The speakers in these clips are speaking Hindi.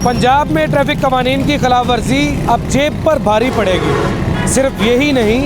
पंजाब में ट्रैफिक कवानीन की खिलाफ वर्जी अब जेब पर भारी पड़ेगी। सिर्फ यही नहीं,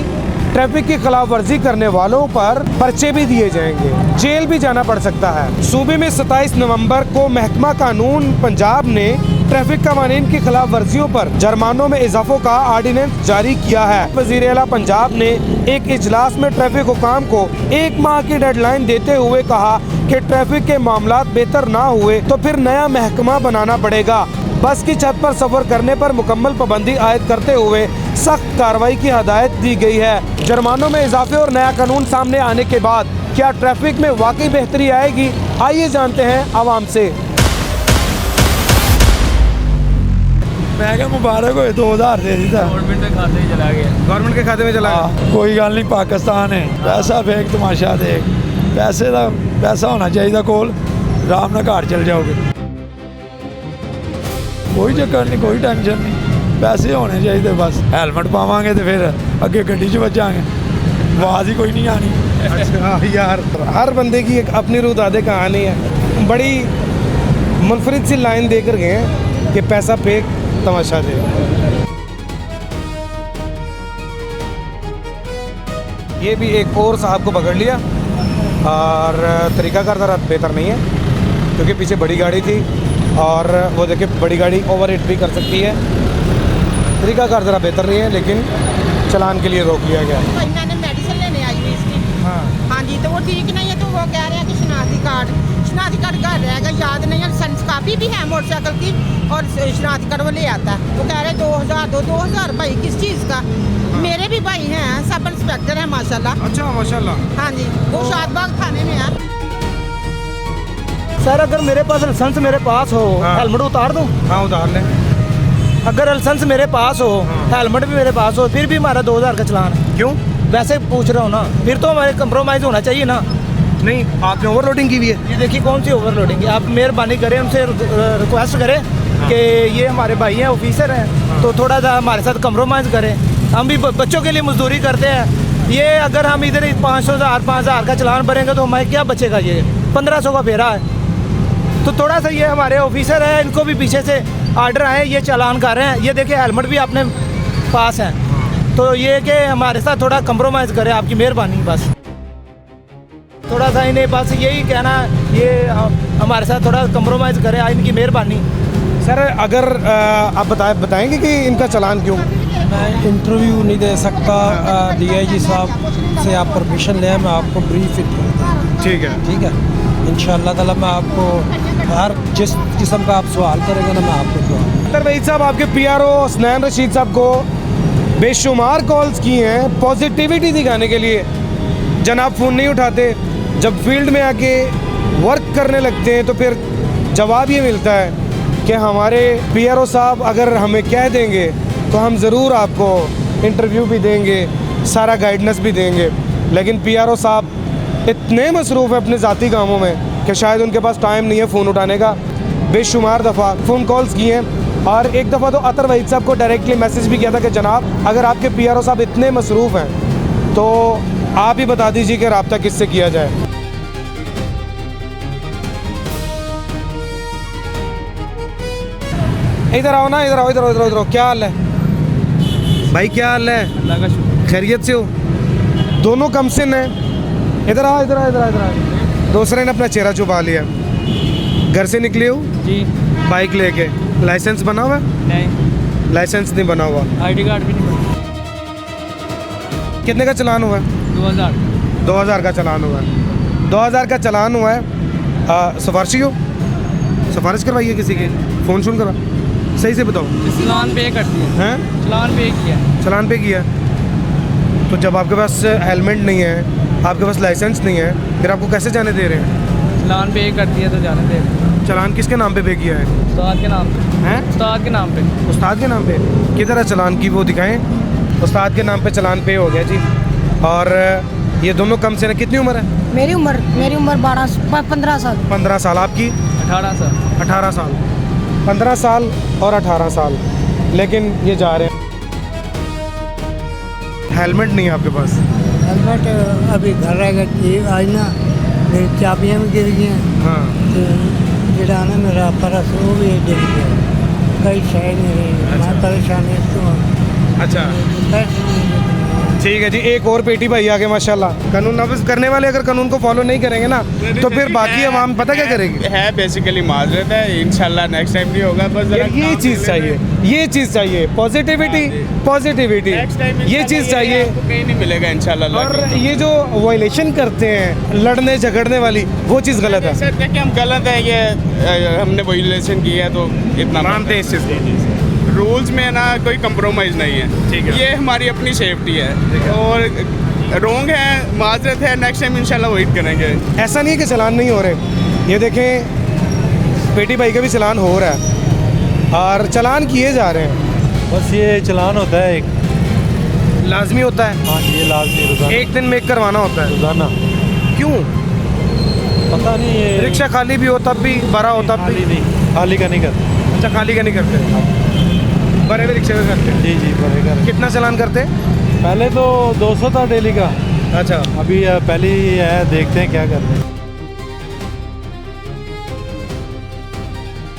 ट्रैफिक की खिलाफ वर्जी करने वालों पर पर्चे भी दिए जाएंगे, जेल भी जाना पड़ सकता है। सूबे में 27 नवंबर को महकमा कानून पंजाब ने ट्रैफिक कवानीन की खिलाफ वर्जियों पर जुर्मानों में इजाफों का ऑर्डिनेंस जारी किया है। वज़ीर आला पंजाब ने एक इजलास में ट्रैफिक हुकाम को 1 माह की डेडलाइन देते हुए कहा कि ट्रैफिक के मामलात बेहतर ना हुए तो फिर नया महकमा बनाना पड़ेगा। बस की छत पर सफर करने पर मुकम्मल पाबंदी आयद करते हुए सख्त कार्रवाई की हदायत दी गई है। जुर्मानों में इजाफे और नया कानून सामने आने के बाद क्या ट्रैफिक में वाकई बेहतरी आएगी? आइए जानते हैं आवाम से। मैं क्या मुबारक हो 2000 दे दी था। गवर्नमेंट के खाते में चला गया। गवर्नमेंट के खाते में चला गया। कोई गल नहीं, पाकिस्तान है, पैसा फेंक तमाशा देख, पैसे का पैसा होना चाहिए कोल, आराम नाल घर चल जाओगे, कोई चक्कर नहीं, कोई टेंशन नहीं, पैसे होने चाहिए बस। हेलमेट पावांगे तो फिर अगे गड्डी च बजांगे, आवाज़ ही कोई नहीं आनी। अच्छा यार, हर बंदे की एक अपनी रूदादे कहानी है। बड़ी मुनफरिद सी लाइन देकर गए हैं कि पैसा फेंक तमाशा दे। ये भी एक और साहब को पकड़ लिया और तरीकाकार ज़रा बेहतर नहीं है क्योंकि पीछे बड़ी गाड़ी थी और वो देखिए बड़ी गाड़ी ओवर हिट भी कर सकती है। तरीकाकार ज़रा बेहतर नहीं है लेकिन चालान के लिए रोक लिया गया। मैंने मेडिसिन लेने आई हुई इसकी। हाँ जी, तो वो ठीक नहीं है तो वो कह रहे हैं कि शनाख्ती कार्ड घर रहेगा, याद नहीं है। लाइसेंस कापी भी है मोटरसाइकिल की और शनाख्ती कार्ड वो ले आता है। वो कह रहे हैं 2000 भाई किस चीज़ का? मेरे भी भाई हैं, सब इंस्पेक्टर हैं माशाल्लाह। अच्छा माशाल्लाह। हाँ जी, वो शादबाग थाने में है। सर अगर मेरे पास लाइसेंस मेरे पास हो, हेलमेट उतार दूं? हाँ उतार लें। अगर लाइसेंस मेरे पास हो, हेलमेट भी मेरे पास हो, फिर भी हमारा 2000 का चलान है। क्यों? वैसे पूछ रहा हूँ ना, फिर तो हमारे कंप्रोमाइज़ होना चाहिए ना। नहीं, आपने ओवरलोडिंग की हुई है। ये देखिए कौन सी ओवरलोडिंग है। आप मेहरबानी करें, हमसे रिक्वेस्ट करें कि ये हमारे भाई हैं, ऑफिसर हैं, तो थोड़ा सा हमारे साथ कंप्रोमाइज़ करें। हम भी बच्चों के लिए मजदूरी करते हैं। ये अगर हम इधर 5,000 का चलान भरेंगे तो हमारे क्या बचेगा? ये 1500 का फेरा है। तो थोड़ा सा ये हमारे ऑफिसर हैं, इनको भी पीछे से आर्डर आए, ये चालान कर रहे हैं। ये देखिए हेलमेट भी अपने पास हैं, तो ये कि हमारे साथ थोड़ा कंप्रोमाइज़ करें, आपकी मेहरबानी। बस थोड़ा सा इन्हें बस यही कहना, ये हमारे साथ थोड़ा कंप्रोमाइज़ करें, इनकी मेहरबानी। सर अगर आप बताएंगे कि इनका चालान क्यों? मैं इंटरव्यू नहीं दे सकता, DIG साहब से आप परमिशन लें, मैं आपको ब्रीफ ठीक है। ठीक है, इंशाअल्लाह ताला मैं आपको हर जिस किस्म का आप सवाल करेंगे ना मैं आपको जवाब। सर वहीद साहब आपके PRO हसनैन रशीद साहब को बेशुमार कॉल्स की हैं पॉजिटिविटी दिखाने के लिए, जनाब फ़ोन नहीं उठाते। जब फील्ड में आके वर्क करने लगते हैं तो फिर जवाब ये मिलता है कि हमारे PRO साहब अगर हमें कह देंगे तो हम ज़रूर आपको इंटरव्यू भी देंगे, सारा गाइडेंस भी देंगे। लेकिन PRO साहब इतने मसरूफ़ है अपने ज़ाती कामों में कि शायद उनके पास टाइम नहीं है फ़ोन उठाने का। बेशुमार दफ़ा फ़ोन कॉल्स किए हैं और एक दफ़ा तो अतर वहीद साहब को डायरेक्टली मैसेज भी किया था कि जनाब अगर आपके PRO साहब इतने मसरूफ़ हैं तो आप ही बता दीजिए कि रब्ता किससे किया जाए। इधर आओ ना, इधर आओ। क्या हाल है भाई? क्या हाल है? अल्लाह का शुक्र। खैरियत से हो? दोनों कमसिन हैं। इधर आ। दूसरे ने अपना चेहरा छुपा लिया। घर से निकले हो? जी। बाइक लेके। लाइसेंस बना हुआ? नहीं। लाइसेंस नहीं बना हुआ। ID कार्ड भी नहीं बना। कितने का चालान हुआ है? 2000 का चालान हुआ है। 2000 का चालान हुआ है। सिफारिशी हो? सिफारिश करवाई है किसी की? फ़ोन शून करा? सही से बताओ। चलान पे कर दिया। हैं? चलान पे किया। चलान पे किया। तो जब आपके पास हेलमेट नहीं है, आपके पास लाइसेंस नहीं है, फिर आपको कैसे जाने दे रहे हैं? चलान पे कर दिया तो जाने दे। चालान किसके नाम पे किया है? उस्ताद के नाम पे। हैं? उस्ताद के नाम पे। उस्ताद के नाम पे? किधर है चालान की, वो दिखाएं। उस्ताद के नाम पे चालान पे हो गया जी। और ये दोनों कम से न कितनी उम्र है? मेरी उम्र 15 साल। 15 साल। आपकी? 18 साल। 18 साल। 15 साल और 18 साल। लेकिन ये जा रहे हैं। हेलमेट नहीं है आपके पास? हेलमेट अभी घर रहेगा आज ना, मेरी चाबियाँ भी गिर गई हैं। हाँ। तो जोड़ा ना मेरा परस वो भी डिग गया। पैसा ही नहीं है, मैं परेशान है तो अच्छा पैसे नहीं है। ठीक है जी, एक और पेटी भाई आगे माशाल्लाह। कानून नाफिज करने वाले अगर कानून को फॉलो नहीं करेंगे ना तो फिर बाकी आवाम पता क्या करेगी। है बेसिकली माजरत है, इंशाल्लाह नेक्स्ट टाइम नहीं होगा। बस जरा ये काम चीज़ ले चाहिए, लेंगे। ये चीज़ चाहिए, पॉजिटिविटी पॉजिटिविटी, नेक्स्ट टाइम ये चीज़ चाहिए। आपको कहीं नहीं मिलेगा इंशाल्लाह। और ये जो वायलेशन करते हैं लड़ने झगड़ने वाली, वो चीज़ गलत है। सर देखिए हम गलत है, ये हमने वायलेशन किया है तो इतना मानते हैं इस चीज़ को। रूल्स में ना कोई कंप्रोमाइज़ नहीं है। ठीक है। ये हमारी अपनी सेफ्टी है और रोंग है, माजरत है, नेक्स्ट टाइम इंशाल्लाह वही करेंगे। ऐसा नहीं है कि चलान नहीं हो रहे, ये देखें पेटी भाई का भी चलान हो रहा है और चलान किए जा रहे हैं। बस ये चलान होता है एक, लाजमी होता है, हाँ ये लाजमी रोजाना एक दिन में एक करवाना होता है। रोजाना। क्यों? पता नहीं ये रिक्शा खाली भी हो तब भी, भरा हो तब खाली भी। नहीं, खाली का नहीं करते। अच्छा, खाली का नहीं करते, भरे हुए रिक्शे में करते हैं। जी जी पड़ेगा। कितना चलान करते हैं? पहले तो 200 था डेली का, अच्छा, अभी पहले ही है, देखते हैं क्या करते हैं।